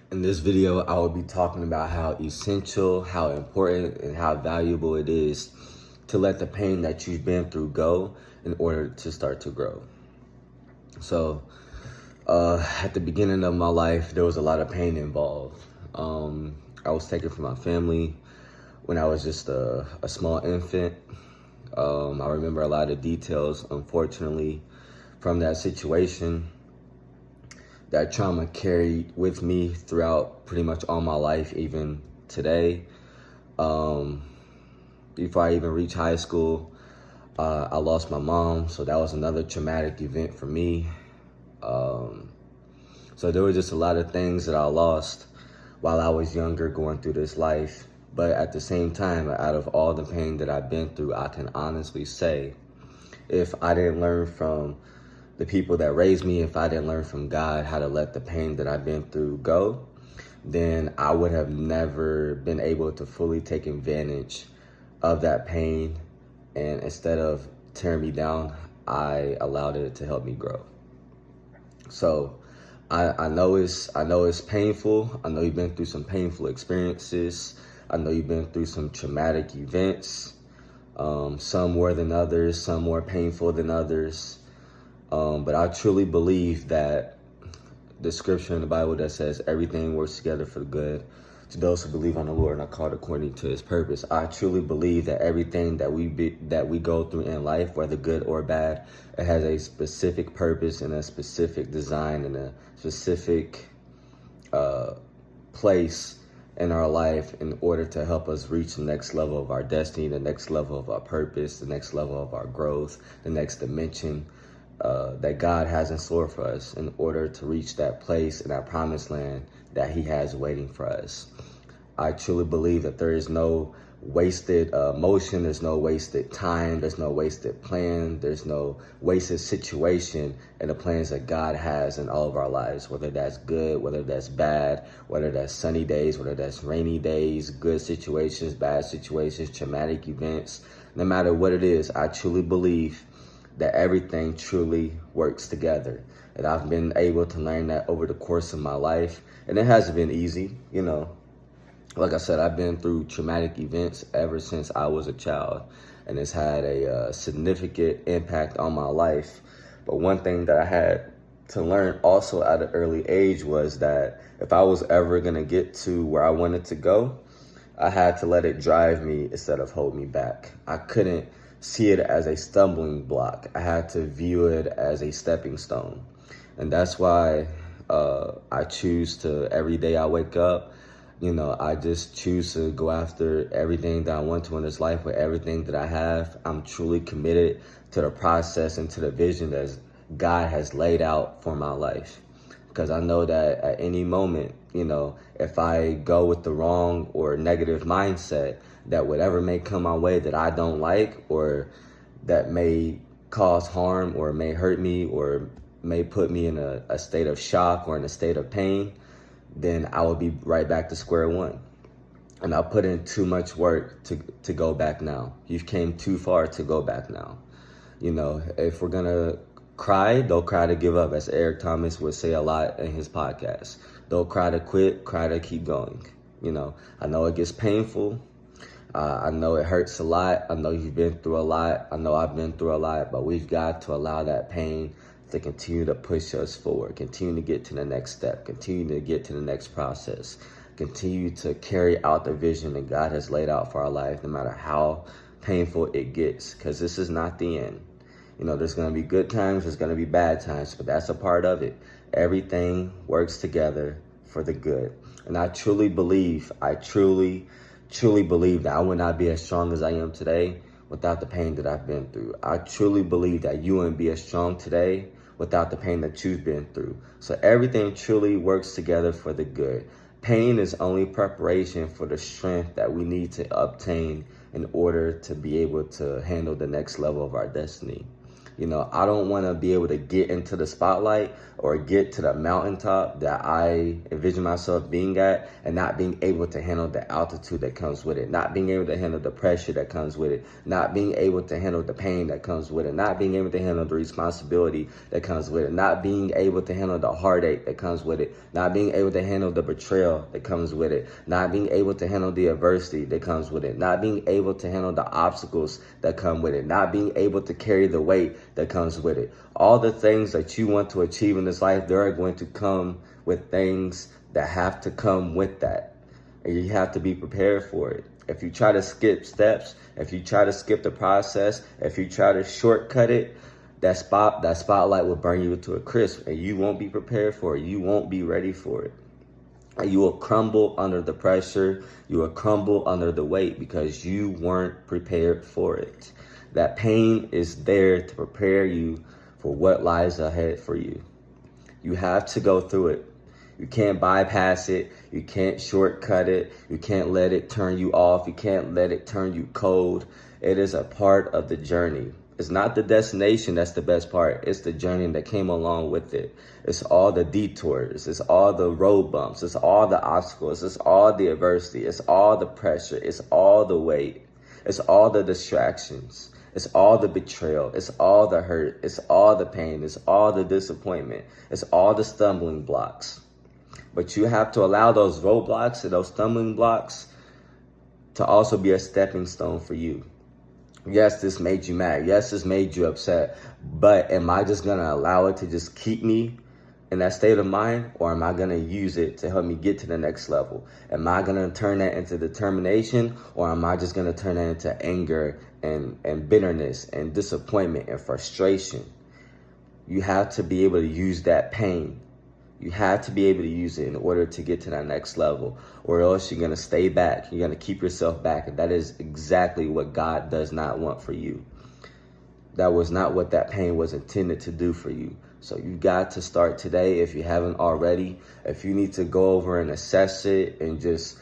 In this video, I will be talking about how essential, how important, and how valuable it is to let the pain that you've been through go in order to start to grow. So, at the beginning of my life, there was a lot of pain involved. I was taken from my family when I was just a small infant. I remember a lot of details, unfortunately, from that situation. That trauma carried with me throughout pretty much all my life, even today. Before I even reached high school, I lost my mom, so that was another traumatic event for me. So there were just a lot of things that I lost while I was younger going through this life. But at the same time, out of all the pain that I've been through, I can honestly say, if I didn't learn from the people that raised me, if I didn't learn from God how to let the pain that I've been through go, then I would have never been able to fully take advantage of that pain. And instead of tearing me down, I allowed it to help me grow. So I know it's painful. I know you've been through some painful experiences. I know you've been through some traumatic events. Some more than others, some more painful than others. But I truly believe that the scripture in the Bible that says everything works together for the good to those who believe on the Lord and are called according to his purpose. I truly believe that everything that we go through in life, whether good or bad, it has a specific purpose and a specific design and a specific place in our life in order to help us reach the next level of our destiny, the next level of our purpose, the next level of our growth, the next dimension that God has in store for us in order to reach that place in that promised land that he has waiting for us. I truly believe that there is no wasted motion, there's no wasted time, there's no wasted plan, there's no wasted situation in the plans that God has in all of our lives, whether that's good, whether that's bad, whether that's sunny days, whether that's rainy days, good situations, bad situations, traumatic events. No matter what it is, I truly believe that everything truly works together. And I've been able to learn that over the course of my life. And it hasn't been easy, you know. Like I said, I've been through traumatic events ever since I was a child. And it's had a significant impact on my life. But one thing that I had to learn also at an early age was that if I was ever going to get to where I wanted to go, I had to let it drive me instead of hold me back. I couldn't see it as a stumbling block. I had to view it as a stepping stone. And that's why I choose to, every day I wake up, you know, I just choose to go after everything that I want to in this life with everything that I have. I'm truly committed to the process and to the vision that God has laid out for my life. Because I know that at any moment, you know, if I go with the wrong or negative mindset, that whatever may come my way that I don't like or that may cause harm or may hurt me or may put me in a state of shock or in a state of pain, then I will be right back to square one. And I'll put in too much work to go back now. You've came too far to go back now. You know, if we're gonna cry, don't cry to give up, as Eric Thomas would say a lot in his podcast. Don't cry to quit, cry to keep going. You know, I know it gets painful. I know it hurts a lot. I know you've been through a lot. I know I've been through a lot, but we've got to allow that pain to continue to push us forward, continue to get to the next step, continue to get to the next process, continue to carry out the vision that God has laid out for our life, no matter how painful it gets, because this is not the end. You know, there's going to be good times, there's going to be bad times, but that's a part of it. Everything works together for the good. And I truly believe, truly believe that I would not be as strong as I am today without the pain that I've been through. I truly believe that you wouldn't be as strong today without the pain that you've been through. So everything truly works together for the good. Pain is only preparation for the strength that we need to obtain in order to be able to handle the next level of our destiny. I don't want to be able to get into the spotlight or get to the mountaintop that I envision myself being at and not being able to handle the altitude that comes with it, not being able to handle the pressure that comes with it, not being able to handle the pain that comes with it, not being able to handle the responsibility that comes with it, not being able to handle the heartache that comes with it, not being able to handle the betrayal that comes with it, not being able to handle the adversity that comes with it, not being able to handle the obstacles that come with it, not being able to carry the weight that comes with it. All the things that you want to achieve in this life, there are going to come with things that have to come with that. And you have to be prepared for it. If you try to skip steps, if you try to skip the process, if you try to shortcut it, that spotlight will burn you to a crisp, and you won't be prepared for it. You won't be ready for it. And you will crumble under the pressure. You will crumble under the weight because you weren't prepared for it. That pain is there to prepare you for what lies ahead for you. You have to go through it. You can't bypass it. You can't shortcut it. You can't let it turn you off. You can't let it turn you cold. It is a part of the journey. It's not the destination that's the best part. It's the journey that came along with it. It's all the detours. It's all the road bumps. It's all the obstacles. It's all the adversity. It's all the pressure. It's all the weight. It's all the distractions. It's all the betrayal. It's all the hurt. It's all the pain. It's all the disappointment. It's all the stumbling blocks. But you have to allow those roadblocks and those stumbling blocks to also be a stepping stone for you. Yes, this made you mad. Yes, this made you upset. But am I just going to allow it to just keep me in that state of mind? Or am I going to use it to help me get to the next level? Am I going to turn that into determination? Or am I just going to turn that into anger and bitterness and disappointment and frustration? You have to be able to use that pain. You have to be able to use it in order to get to that next level, or else you're going to stay back. You're going to keep yourself back. And that is exactly what God does not want for you. That was not what that pain was intended to do for you. So you got to start today if you haven't already. If you need to go over and assess it and just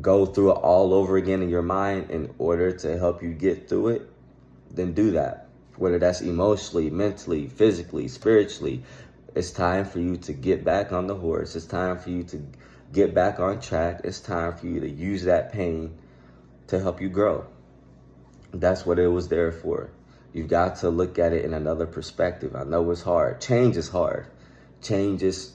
go through it all over again in your mind in order to help you get through it, then do that. Whether that's emotionally, mentally, physically, spiritually. It's time for you to get back on the horse. It's time for you to get back on track. It's time for you to use that pain to help you grow. That's what it was there for. You've got to look at it in another perspective. I know it's hard. Change is hard. Change is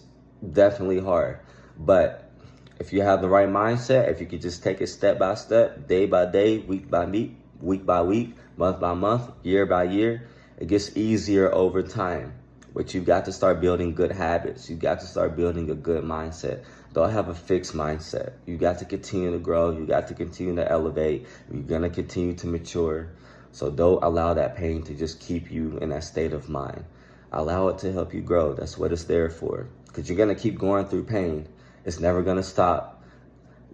definitely hard. But if you have the right mindset, if you could just take it step by step, day by day, week by week, month by month, year by year, it gets easier over time. But you've got to start building good habits. You've got to start building a good mindset. Don't have a fixed mindset. You got to continue to grow. You got to continue to elevate. You're going to continue to mature. So don't allow that pain to just keep you in that state of mind. Allow it to help you grow. That's what it's there for. Because you're going to keep going through pain. It's never going to stop.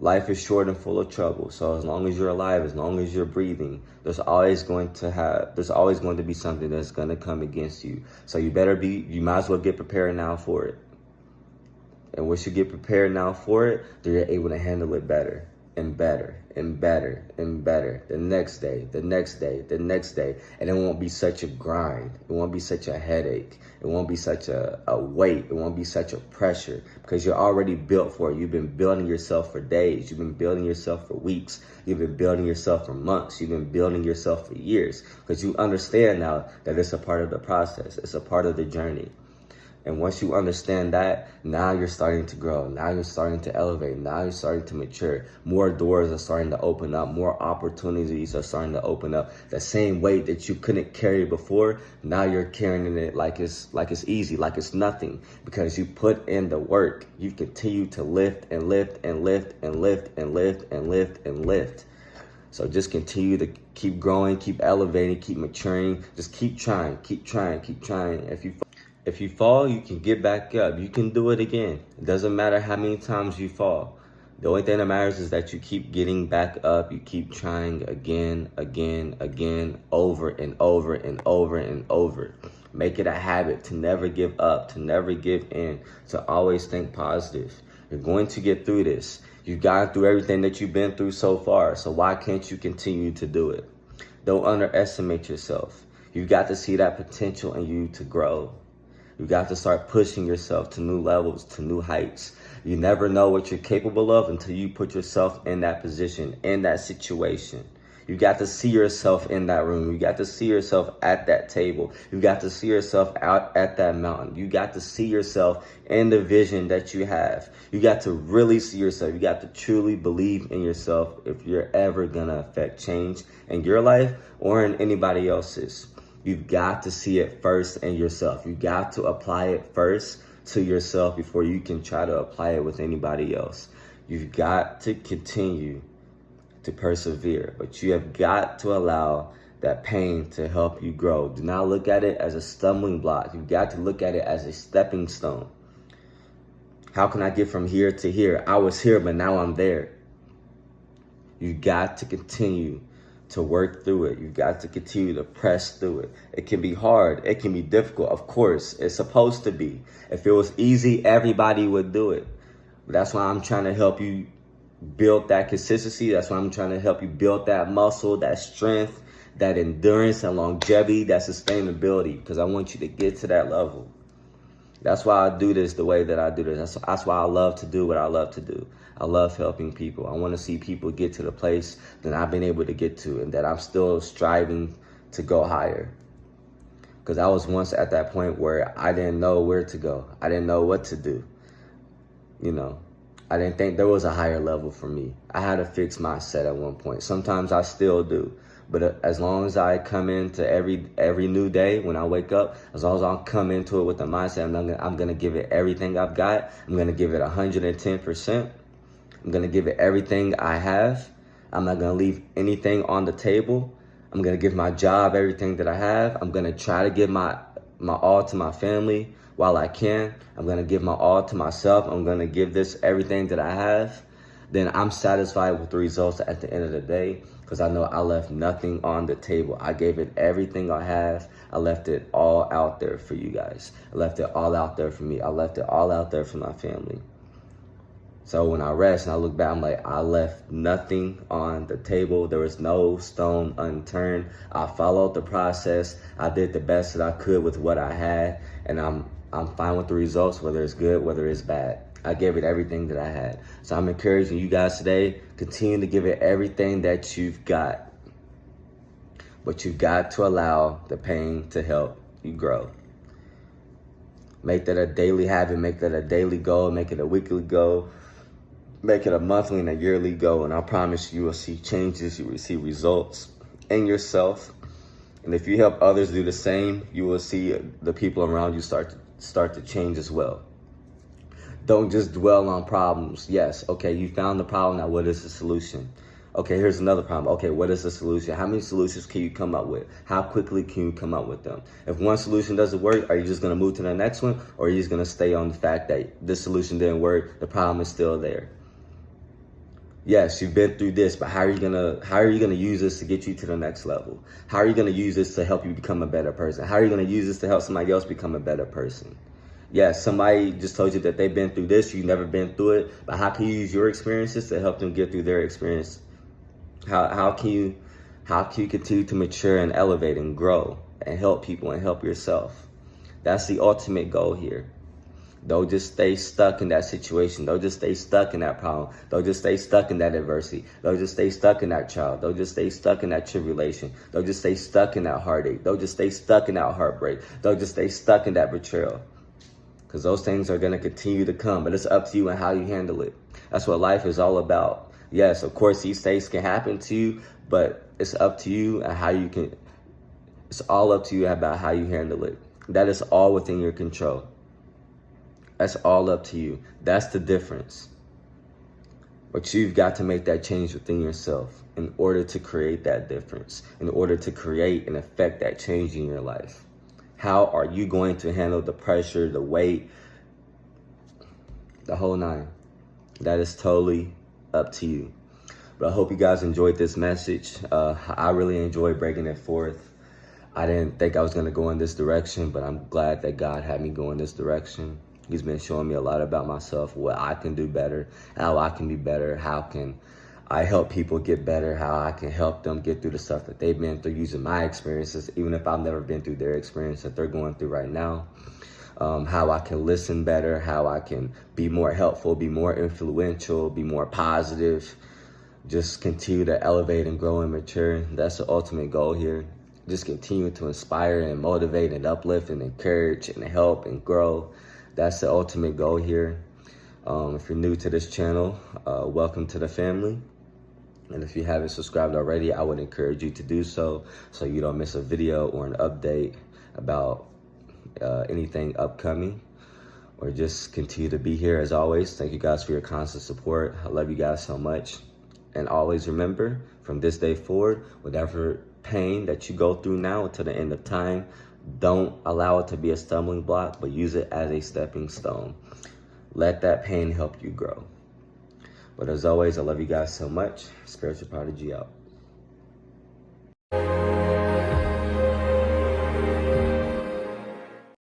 Life is short and full of trouble. So as long as you're alive, as long as you're breathing, there's always going to be something that's going to come against you. So you might as well get prepared now for it. And once you get prepared now for it, then you're able to handle it better and better and better and better. The next day, the next day, the next day. And it won't be such a grind. It won't be such a headache. It won't be such a weight. It won't be such a pressure because you're already built for it. You've been building yourself for days. You've been building yourself for weeks. You've been building yourself for months. You've been building yourself for years because you understand now that it's a part of the process. It's a part of the journey. And once you understand that, now you're starting to grow. Now you're starting to elevate. Now you're starting to mature. More doors are starting to open up. More opportunities are starting to open up. The same weight that you couldn't carry before, now you're carrying it like it's easy, like it's nothing. Because you put in the work. You continue to lift and lift and lift and lift and lift and lift and lift. So just continue to keep growing, keep elevating, keep maturing. Just keep trying, keep trying, keep trying. If you fall, you can get back up. You can do it again. It doesn't matter how many times you fall. The only thing that matters is that you keep getting back up. You keep trying again, over and over and over and over. Make it a habit to never give up, to never give in, to always think positive. You're going to get through this. You've gone through everything that you've been through so far. So why can't you continue to do it? Don't underestimate yourself. You've got to see that potential in you to grow. You got to start pushing yourself to new levels, to new heights. You never know what you're capable of until you put yourself in that position, in that situation. You got to see yourself in that room. You got to see yourself at that table. You got to see yourself out at that mountain. You got to see yourself in the vision that you have. You got to really see yourself. You got to truly believe in yourself if you're ever going to affect change in your life or in anybody else's. You've got to see it first in yourself. You got to apply it first to yourself before you can try to apply it with anybody else. You've got to continue to persevere, but you have got to allow that pain to help you grow. Do not look at it as a stumbling block. You've got to look at it as a stepping stone. How can I get from here to here? I was here, but now I'm there. You've got to continue to work through it. You've got to continue to press through it. It can be hard. It can be difficult. Of course, it's supposed to be. If it was easy, everybody would do it. But that's why I'm trying to help you build that consistency. That's why I'm trying to help you build that muscle, that strength, that endurance and longevity, that sustainability, because I want you to get to that level. That's why I do this the way that I do this. That's why I love to do what I love to do. I love helping people. I want to see people get to the place that I've been able to get to and that I'm still striving to go higher. Because I was once at that point where I didn't know where to go. I didn't know what to do. You know, I didn't think there was a higher level for me. I had a fixed mindset at one point. Sometimes I still do. But as long as I come into every new day when I wake up, as long as I come into it with the mindset, I'm going to give it everything I've got. I'm going to give it 110%. I'm going to give it everything I have. I'm not going to leave anything on the table. I'm going to give my job everything that I have. I'm going to try to give my all to my family while I can. I'm going to give my all to myself. I'm going to give this everything that I have. Then I'm satisfied with the results at the end of the day because I know I left nothing on the table. I gave it everything I have. I left it all out there for you guys. I left it all out there for me. I left it all out there for my family. So when I rest and I look back, I'm like, I left nothing on the table. There was no stone unturned. I followed the process. I did the best that I could with what I had. And I'm fine with the results, whether it's good, whether it's bad. I gave it everything that I had. So I'm encouraging you guys today, continue to give it everything that you've got. But you've got to allow the pain to help you grow. Make that a daily habit. Make that a daily goal. Make it a weekly goal. Make it a monthly and a yearly goal. And I promise you will see changes. You will see results in yourself. And if you help others do the same, you will see the people around you start to change as well. Don't just dwell on problems. Yes, okay, you found the problem. Now, what is the solution? Okay, here's another problem. Okay, what is the solution? How many solutions can you come up with? How quickly can you come up with them? If one solution doesn't work, are you just going to move to the next one? Or are you just going to stay on the fact that this solution didn't work? The problem is still there. Yes, you've been through this, but how are you gonna use this to get you to the next level? How are you gonna use this to help you become a better person? How are you gonna use this to help somebody else become a better person? Yes, somebody just told you that they've been through this, you've never been through it, but how can you use your experiences to help them get through their experience? How can you continue to mature and elevate and grow and help people and help yourself? That's the ultimate goal here. Don't just stay stuck in that situation. Don't just stay stuck in that problem. Don't just stay stuck in that adversity. Don't just stay stuck in that trial. Don't just stay stuck in that tribulation. Don't just stay stuck in that heartache. Don't just stay stuck in that heartbreak. Don't just stay stuck in that betrayal. Because those things are going to continue to come. But it's up to you and how you handle it. That's what life is all about. Yes, of course, these things can happen to you. But it's up to you and how you can. It's all up to you about how you handle it. That is all within your control. That's all up to you. That's the difference. But you've got to make that change within yourself in order to create that difference, in order to create and affect that change in your life. How are you going to handle the pressure, the weight, the whole nine? That is totally up to you. But I hope you guys enjoyed this message. I really enjoyed breaking it forth. I didn't think I was going to go in this direction, but I'm glad that God had me go in this direction. He's been showing me a lot about myself, what I can do better, how I can be better, how can I help people get better, how I can help them get through the stuff that they've been through using my experiences, even if I've never been through their experience that they're going through right now. How I can listen better, how I can be more helpful, be more influential, be more positive, just continue to elevate and grow and mature. That's the ultimate goal here. Just continue to inspire and motivate and uplift and encourage and help and grow. That's the ultimate goal here. If you're new to this channel, welcome to the family. And if you haven't subscribed already, I would encourage you to do so you don't miss a video or an update about anything upcoming, or just continue to be here as always. Thank you guys for your constant support. I love you guys so much. And always remember, from this day forward, whatever pain that you go through now until the end of time, don't allow it to be a stumbling block, but use it as a stepping stone. Let that pain help you grow. But as always, I love you guys so much. Spiritual Prodigy out.